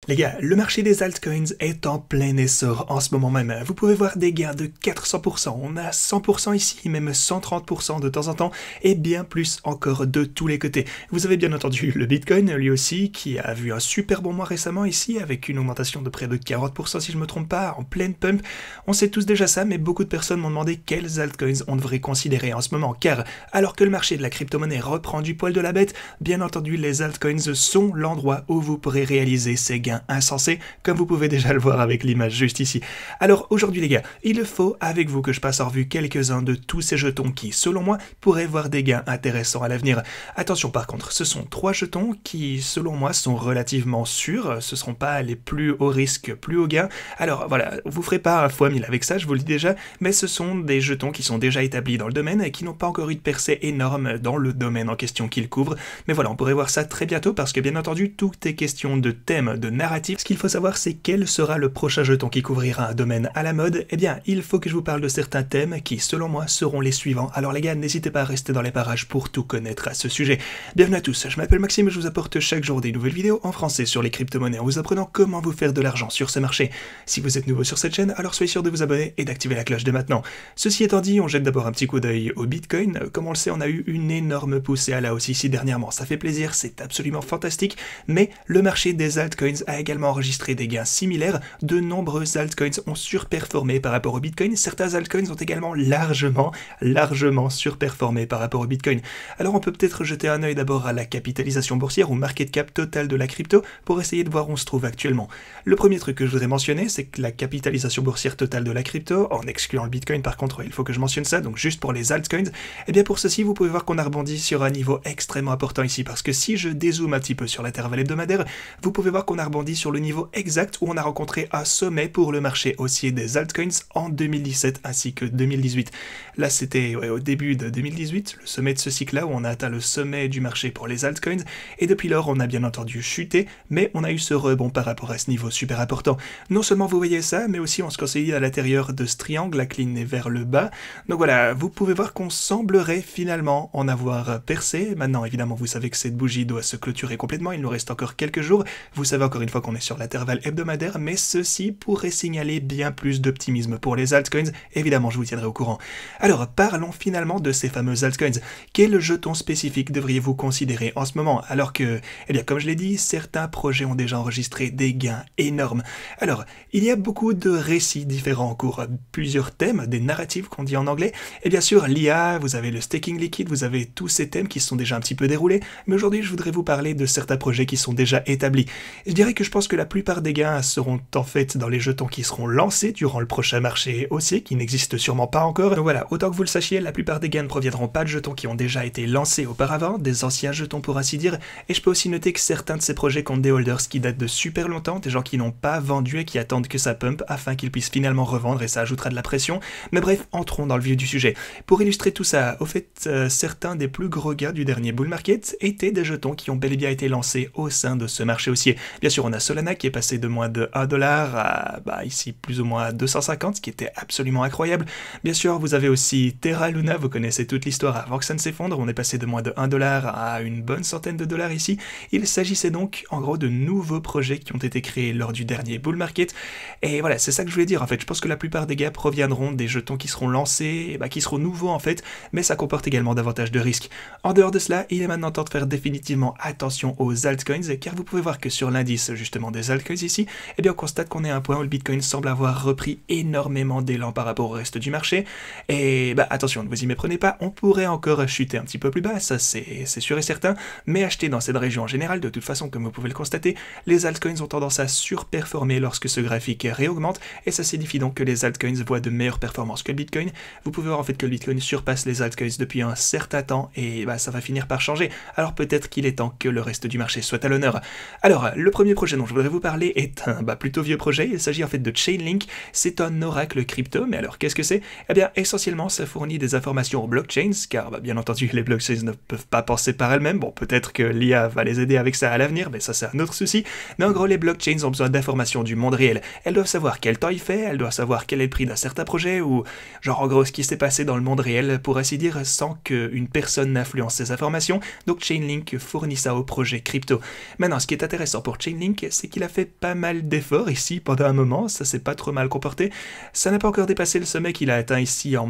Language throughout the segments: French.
Les gars, le marché des altcoins est en plein essor en ce moment même. Vous pouvez voir des gains de 400%, on a 100% ici, même 130% de temps en temps, et bien plus encore de tous les côtés. Vous avez bien entendu le Bitcoin, lui aussi, qui a vu un super bon mois récemment ici, avec une augmentation de près de 40% si je ne me trompe pas, en pleine pump. On sait tous déjà ça, mais beaucoup de personnes m'ont demandé quels altcoins on devrait considérer en ce moment, car alors que le marché de la crypto-monnaie reprend du poil de la bête, bien entendu les altcoins sont l'endroit où vous pourrez réaliser ces gains insensé, comme vous pouvez déjà le voir avec l'image juste ici. Alors aujourd'hui les gars, il faut avec vous que je passe en revue quelques-uns de tous ces jetons qui, selon moi, pourraient voir des gains intéressants à l'avenir. Attention par contre, ce sont 3 jetons qui, selon moi, sont relativement sûrs, ce ne seront pas les plus hauts risques, plus hauts gains. Alors voilà, vous ferez pas un x 1000 avec ça, je vous le dis déjà, mais ce sont des jetons qui sont déjà établis dans le domaine et qui n'ont pas encore eu de percée énorme dans le domaine en question qu'ils couvrent. Mais voilà, on pourrait voir ça très bientôt parce que bien entendu, tout est question de thème, de narratif. Ce qu'il faut savoir, c'est quel sera le prochain jeton qui couvrira un domaine à la mode. Eh bien, il faut que je vous parle de certains thèmes qui, selon moi, seront les suivants. Alors les gars, n'hésitez pas à rester dans les parages pour tout connaître à ce sujet. Bienvenue à tous, je m'appelle Maxime et je vous apporte chaque jour des nouvelles vidéos en français sur les crypto-monnaies en vous apprenant comment vous faire de l'argent sur ce marché. Si vous êtes nouveau sur cette chaîne, alors soyez sûr de vous abonner et d'activer la cloche dès maintenant. Ceci étant dit, on jette d'abord un petit coup d'œil au Bitcoin. Comme on le sait, on a eu une énorme poussée à la hausse ici dernièrement. Ça fait plaisir, c'est absolument fantastique, mais le marché des altcoins a également enregistré des gains similaires. De nombreux altcoins ont surperformé par rapport au Bitcoin. Certains altcoins ont également largement surperformé par rapport au Bitcoin. Alors on peut peut-être jeter un œil d'abord à la capitalisation boursière ou market cap totale de la crypto pour essayer de voir où on se trouve actuellement. Le premier truc que je voudrais mentionner, c'est que la capitalisation boursière totale de la crypto, en excluant le Bitcoin par contre, il faut que je mentionne ça, donc juste pour les altcoins, et bien pour ceci vous pouvez voir qu'on a rebondi sur un niveau extrêmement important ici, parce que si je dézoome un petit peu sur l'intervalle hebdomadaire, vous pouvez voir qu'on a rebondi sur le niveau exact où on a rencontré un sommet pour le marché haussier des altcoins en 2017 ainsi que 2018. Là c'était au début de 2018, le sommet de ce cycle-là où on a atteint le sommet du marché pour les altcoins, et depuis lors on a bien entendu chuté, mais on a eu ce rebond par rapport à ce niveau super important. Non seulement vous voyez ça, mais aussi on se consolide à l'intérieur de ce triangle, la cline est vers le bas. Donc voilà, vous pouvez voir qu'on semblerait finalement en avoir percé. Maintenant évidemment vous savez que cette bougie doit se clôturer complètement, il nous reste encore quelques jours. Vous savez encore une fois qu'on est sur l'intervalle hebdomadaire, mais ceci pourrait signaler bien plus d'optimisme pour les altcoins. Évidemment, je vous tiendrai au courant. Alors, parlons finalement de ces fameux altcoins. Quel jeton spécifique devriez-vous considérer en ce moment? Alors que, eh bien, comme je l'ai dit, certains projets ont déjà enregistré des gains énormes. Alors, il y a beaucoup de récits différents en cours, plusieurs thèmes, des narratifs qu'on dit en anglais. Et bien sûr, l'IA, vous avez le staking liquide, vous avez tous ces thèmes qui sont déjà un petit peu déroulés. Mais aujourd'hui, je voudrais vous parler de certains projets qui sont déjà établis. Je dirais que je pense que la plupart des gains seront en fait dans les jetons qui seront lancés durant le prochain marché haussier, qui n'existe sûrement pas encore. Donc voilà, autant que vous le sachiez, la plupart des gains ne proviendront pas de jetons qui ont déjà été lancés auparavant, des anciens jetons pour ainsi dire, et je peux aussi noter que certains de ces projets comptent des holders qui datent de super longtemps, des gens qui n'ont pas vendu et qui attendent que ça pump afin qu'ils puissent finalement revendre et ça ajoutera de la pression. Mais bref, entrons dans le vif du sujet. Pour illustrer tout ça, au fait, certains des plus gros gains du dernier bull market étaient des jetons qui ont bel et bien été lancés au sein de ce marché haussier. Bien sûr, on a Solana qui est passé de moins de 1$ à ici plus ou moins à 250, ce qui était absolument incroyable. Bien sûr, vous avez aussi Terra Luna, vous connaissez toute l'histoire avant que ça ne s'effondre, on est passé de moins de 1$ à une bonne centaine de dollars ici. Il s'agissait donc en gros de nouveaux projets qui ont été créés lors du dernier bull market. Et voilà, c'est ça que je voulais dire en fait. Je pense que la plupart des gains proviendront des jetons qui seront lancés, et qui seront nouveaux en fait, mais ça comporte également davantage de risques. En dehors de cela, il est maintenant temps de faire définitivement attention aux altcoins, car vous pouvez voir que sur l'indice justement des altcoins ici, eh bien on constate qu'on est à un point où le Bitcoin semble avoir repris énormément d'élan par rapport au reste du marché. Et attention, ne vous y méprenez pas, on pourrait encore chuter un petit peu plus bas, ça c'est sûr et certain, mais acheter dans cette région en général, de toute façon comme vous pouvez le constater, les altcoins ont tendance à surperformer lorsque ce graphique réaugmente, et ça signifie donc que les altcoins voient de meilleures performances que le Bitcoin. Vous pouvez voir en fait que le Bitcoin surpasse les altcoins depuis un certain temps, et ça va finir par changer, alors peut-être qu'il est temps que le reste du marché soit à l'honneur. Alors, le premier projet dont je voudrais vous parler est un plutôt vieux projet, il s'agit en fait de Chainlink, c'est un oracle crypto, mais alors qu'est-ce que c'est? Eh bien, essentiellement, ça fournit des informations aux blockchains, car bien entendu, les blockchains ne peuvent pas penser par elles-mêmes, bon, peut-être que l'IA va les aider avec ça à l'avenir, mais ça c'est un autre souci, mais en gros, les blockchains ont besoin d'informations du monde réel, elles doivent savoir quel temps il fait, elles doivent savoir quel est le prix d'un certain projet, ou genre en gros ce qui s'est passé dans le monde réel, pour ainsi dire, sans qu'une personne n'influence ces informations, donc Chainlink fournit ça aux projets crypto. Maintenant, ce qui est intéressant pour Chainlink, Chainlink, c'est qu'il a fait pas mal d'efforts ici pendant un moment, ça s'est pas trop mal comporté. Ça n'a pas encore dépassé le sommet qu'il a atteint ici en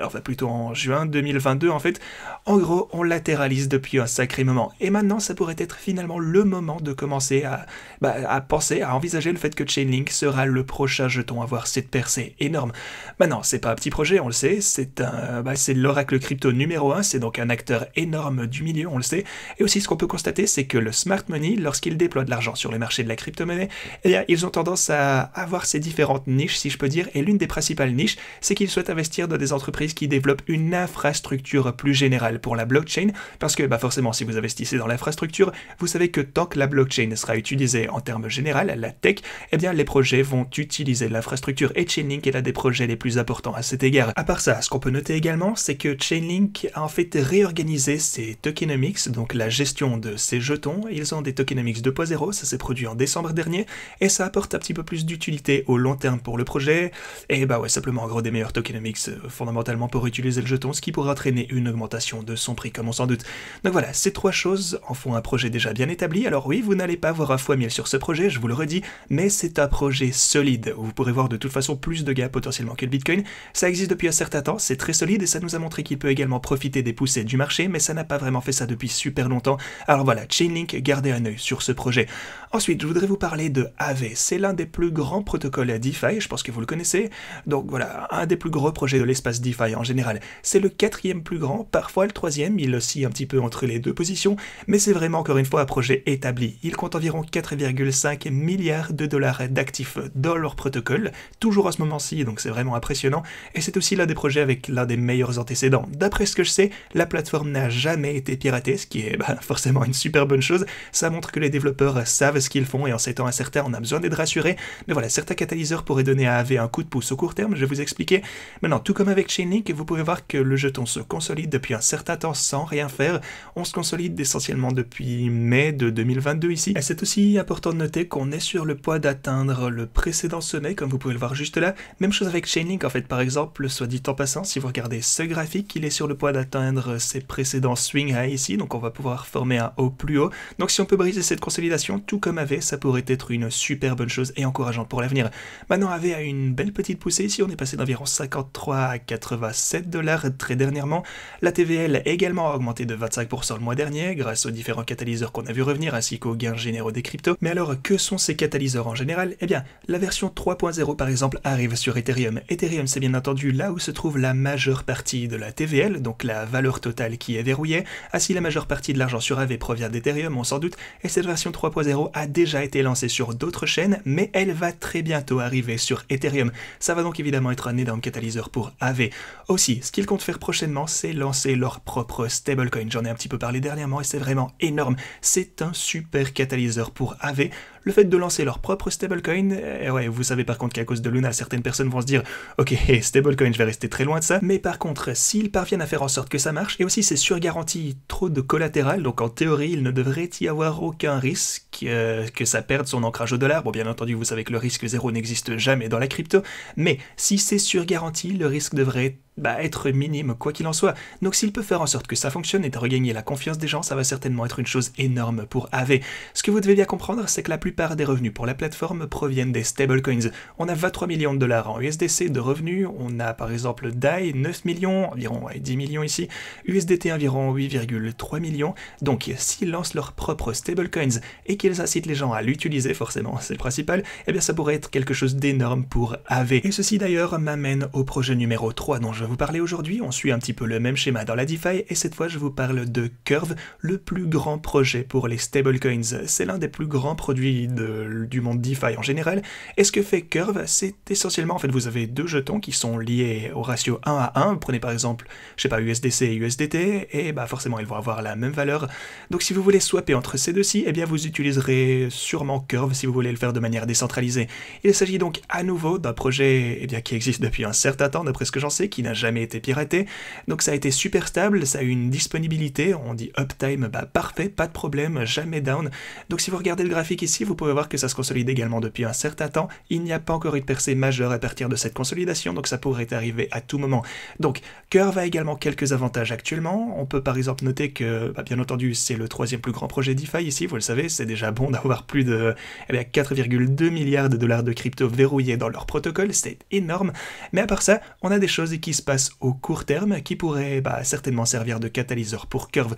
enfin plutôt en juin 2022 en fait. En gros, on latéralise depuis un sacré moment. Et maintenant, ça pourrait être finalement le moment de commencer à penser, à envisager le fait que Chainlink sera le prochain jeton à avoir cette percée énorme. Maintenant, c'est pas un petit projet, on le sait, c'est l'oracle crypto numéro 1, c'est donc un acteur énorme du milieu, on le sait. Et aussi, ce qu'on peut constater, c'est que le smart money, lorsqu'il déploie de l'argent sur les marchés de la crypto-monnaie, eh bien, ils ont tendance à avoir ces différentes niches, si je peux dire, et l'une des principales niches, c'est qu'ils souhaitent investir dans des entreprises qui développent une infrastructure plus générale pour la blockchain, parce que forcément, si vous investissez dans l'infrastructure, vous savez que tant que la blockchain sera utilisée en termes généraux, la tech, eh bien, les projets vont utiliser l'infrastructure, et Chainlink est l'un des projets les plus importants à cet égard. À part ça, ce qu'on peut noter également, c'est que Chainlink a en fait réorganisé ses tokenomics, donc la gestion de ses jetons. Ils ont des tokenomics 2.0, ça s'est produit en décembre dernier, et ça apporte un petit peu plus d'utilité au long terme pour le projet, et simplement en gros des meilleurs tokenomics fondamentalement pour utiliser le jeton, ce qui pourrait entraîner une augmentation de son prix, comme on s'en doute. Donc voilà, ces trois choses en font un projet déjà bien établi. Alors oui, vous n'allez pas voir un fois 1000 sur ce projet, je vous le redis, mais c'est un projet solide, où vous pourrez voir de toute façon plus de gains potentiellement que le Bitcoin. Ça existe depuis un certain temps, c'est très solide, et ça nous a montré qu'il peut également profiter des poussées du marché, mais ça n'a pas vraiment fait ça depuis super longtemps. Alors voilà, Chainlink, gardez un œil sur ce projet. Ensuite, je voudrais vous parler de Aave. C'est l'un des plus grands protocoles DeFi, je pense que vous le connaissez. Donc voilà, un des plus gros projets de l'espace DeFi en général. C'est le 4e plus grand, parfois le 3e, il oscille un petit peu entre les deux positions, mais c'est vraiment encore une fois un projet établi. Il compte environ 4,5 milliards de dollars d'actifs dans leur protocole, toujours en ce moment-ci, donc c'est vraiment impressionnant. Et c'est aussi l'un des projets avec l'un des meilleurs antécédents. D'après ce que je sais, la plateforme n'a jamais été piratée, ce qui est forcément une super bonne chose. Ça montre que les développeurs savent ce qu'ils font, et en ces temps incertains, on a besoin d'être rassuré. Mais voilà, certains catalyseurs pourraient donner à Aave un coup de pouce au court terme, je vais vous expliquer. Maintenant, tout comme avec Chainlink, vous pouvez voir que le jeton se consolide depuis un certain temps sans rien faire. On se consolide essentiellement depuis mai de 2022 ici. Et c'est aussi important de noter qu'on est sur le point d'atteindre le précédent sommet, comme vous pouvez le voir juste là. Même chose avec Chainlink, en fait, par exemple, soit dit en passant, si vous regardez ce graphique, il est sur le point d'atteindre ses précédents swing high ici, donc on va pouvoir former un haut plus haut. Donc si on peut briser cette consolidation, tout comme Aave, ça pourrait être une super bonne chose et encourageante pour l'avenir. Maintenant, Aave a une belle petite poussée ici, on est passé d'environ 53 à 87 dollars très dernièrement. La TVL également a augmenté de 25% le mois dernier, grâce aux différents catalyseurs qu'on a vu revenir, ainsi qu'aux gains généraux des cryptos. Mais alors, que sont ces catalyseurs en général? Eh bien, la version 3.0 par exemple arrive sur Ethereum. Ethereum, c'est bien entendu là où se trouve la majeure partie de la TVL, donc la valeur totale qui est verrouillée. Ainsi, la majeure partie de l'argent sur Aave provient d'Ethereum, on s'en doute, et cette version 3.0 a déjà été lancée sur d'autres chaînes, mais elle va très bientôt arriver sur Ethereum. Ça va donc évidemment être un énorme catalyseur pour Aave. Aussi, ce qu'ils comptent faire prochainement, c'est lancer leur propre stablecoin. J'en ai un petit peu parlé dernièrement et c'est vraiment énorme. C'est un super catalyseur pour Aave. Le fait de lancer leur propre stablecoin, ouais, vous savez par contre qu'à cause de Luna, certaines personnes vont se dire « Ok, stablecoin, je vais rester très loin de ça », mais par contre, s'ils parviennent à faire en sorte que ça marche, et aussi c'est surgaranti trop de collatéral, donc en théorie, il ne devrait y avoir aucun risque que ça perde son ancrage au dollar. Bon, bien entendu, vous savez que le risque zéro n'existe jamais dans la crypto, mais si c'est surgaranti, le risque devrait être minime, quoi qu'il en soit. Donc s'il peut faire en sorte que ça fonctionne et de regagner la confiance des gens, ça va certainement être une chose énorme pour Aave. Ce que vous devez bien comprendre, c'est que la plupart des revenus pour la plateforme proviennent des stablecoins. On a 23 millions de dollars en USDC de revenus, on a par exemple DAI 9 millions, environ 10 millions ici, USDT environ 8,3 millions, donc s'ils lancent leurs propres stablecoins et qu'ils incitent les gens à l'utiliser, forcément c'est le principal, eh bien ça pourrait être quelque chose d'énorme pour Aave. Et ceci d'ailleurs m'amène au projet numéro 3 dont je vais vous parler aujourd'hui. On suit un petit peu le même schéma dans la DeFi et cette fois je vous parle de Curve, le plus grand projet pour les stablecoins. C'est l'un des plus grands produits du monde DeFi en général. Et ce que fait Curve, c'est essentiellement, en fait vous avez deux jetons qui sont liés au ratio 1 à 1. Vous prenez par exemple, je sais pas, USDC et USDT et forcément ils vont avoir la même valeur. Donc si vous voulez swapper entre ces deux-ci, eh bien vous utiliserez sûrement Curve si vous voulez le faire de manière décentralisée. Il s'agit donc à nouveau d'un projet qui existe depuis un certain temps d'après ce que j'en sais, qui n'a jamais été piraté. Donc ça a été super stable, ça a eu une disponibilité, on dit uptime, parfait, pas de problème, jamais down. Donc si vous regardez le graphique ici, vous pouvez voir que ça se consolide également depuis un certain temps. Il n'y a pas encore eu de percée majeure à partir de cette consolidation, donc ça pourrait arriver à tout moment. Donc Curve a également quelques avantages actuellement. On peut par exemple noter que, bien entendu, c'est le troisième plus grand projet DeFi ici, vous le savez, c'est déjà bon d'avoir plus de 4,2 milliards de dollars de crypto verrouillés dans leur protocole, c'est énorme. Mais à part ça, on a des choses qui se passent au court terme qui pourraient certainement servir de catalyseur pour Curve.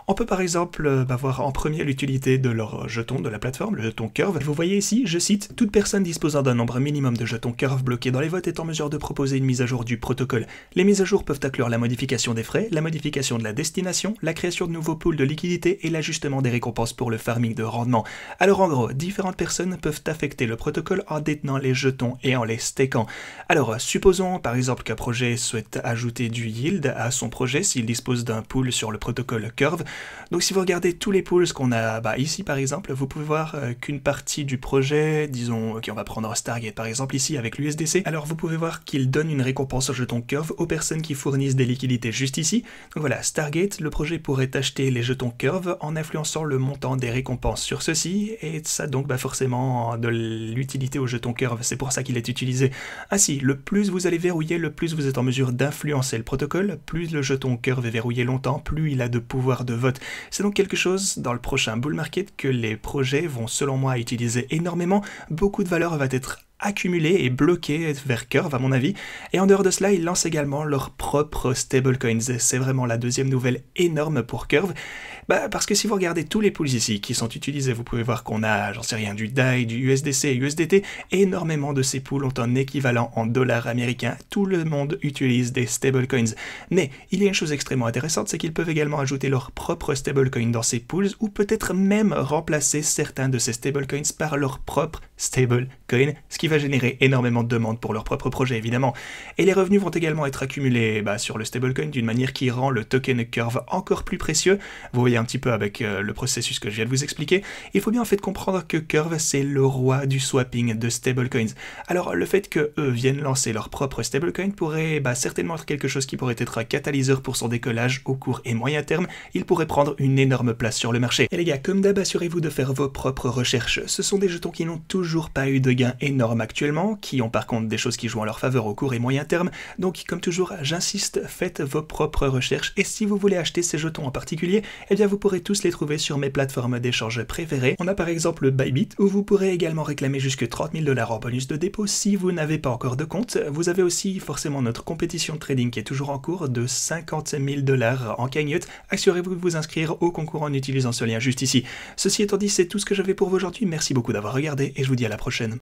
On peut par exemple voir en premier l'utilité de leur jeton de la plateforme, le jeton Curve. Vous voyez ici, je cite, « Toute personne disposant d'un nombre minimum de jetons Curve bloqués dans les votes est en mesure de proposer une mise à jour du protocole. Les mises à jour peuvent inclure la modification des frais, la modification de la destination, la création de nouveaux pools de liquidités et l'ajustement des récompenses pour le farming de rendement. Alors en gros, différentes personnes peuvent affecter le protocole en détenant les jetons et en les stakant. Alors supposons par exemple qu'un projet souhaite ajouter du yield à son projet s'il dispose d'un pool sur le protocole Curve. Donc si vous regardez tous les pools qu'on a ici par exemple, vous pouvez voir qu'une partie du projet, disons, on va prendre Stargate par exemple ici avec l'USDC, alors vous pouvez voir qu'il donne une récompense au jeton Curve aux personnes qui fournissent des liquidités juste ici. Donc voilà, Stargate, le projet pourrait acheter les jetons Curve en influençant le montant des récompenses sur ceci, et ça donc forcément de l'utilité au jeton Curve, c'est pour ça qu'il est utilisé. Ainsi, le plus vous allez verrouiller, le plus vous êtes en mesure d'influencer le protocole, plus le jeton Curve est verrouillé longtemps, plus il a de pouvoir de vote. C'est donc quelque chose dans le prochain bull market que les projets vont selon moi utiliser énormément. Beaucoup de valeur va être accumulée et bloquée vers Curve à mon avis, et en dehors de cela ils lancent également leurs propres stablecoins. C'est vraiment la deuxième nouvelle énorme pour Curve, parce que si vous regardez tous les pools ici qui sont utilisés, vous pouvez voir qu'on a, j'en sais rien, du DAI, du USDC et USDT, énormément de ces pools ont un équivalent en dollars américains, tout le monde utilise des stablecoins. Mais il y a une chose extrêmement intéressante, c'est qu'ils peuvent également ajouter leurs propres stablecoins dans ces pools, ou peut-être même remplacer certains de ces stablecoins par leurs propres stablecoins, ce qui va générer énormément de demandes pour leur propre projet évidemment. Et les revenus vont également être accumulés sur le stablecoin d'une manière qui rend le token Curve encore plus précieux. Vous voyez un petit peu avec le processus que je viens de vous expliquer. Il faut bien en fait comprendre que Curve c'est le roi du swapping de stablecoins. Alors le fait que eux viennent lancer leur propre stablecoin pourrait certainement être quelque chose qui pourrait être un catalyseur pour son décollage au court et moyen terme. Il pourrait prendre une énorme place sur le marché. Et les gars, comme d'hab, assurez-vous de faire vos propres recherches. Ce sont des jetons qui n'ont toujours pas eu de gains énormes actuellement, qui ont par contre des choses qui jouent en leur faveur au court et moyen terme. Donc comme toujours, j'insiste, faites vos propres recherches, et si vous voulez acheter ces jetons en particulier, eh bien vous pourrez tous les trouver sur mes plateformes d'échange préférées. On a par exemple Bybit, où vous pourrez également réclamer jusque 30 000 $ en bonus de dépôt si vous n'avez pas encore de compte. Vous avez aussi forcément notre compétition de trading qui est toujours en cours de 50 000 $ en cagnotte. Assurez-vous de vous inscrire au concours en utilisant ce lien juste ici. Ceci étant dit, c'est tout ce que j'avais pour vous aujourd'hui. Merci beaucoup d'avoir regardé et je vous dis à la prochaine.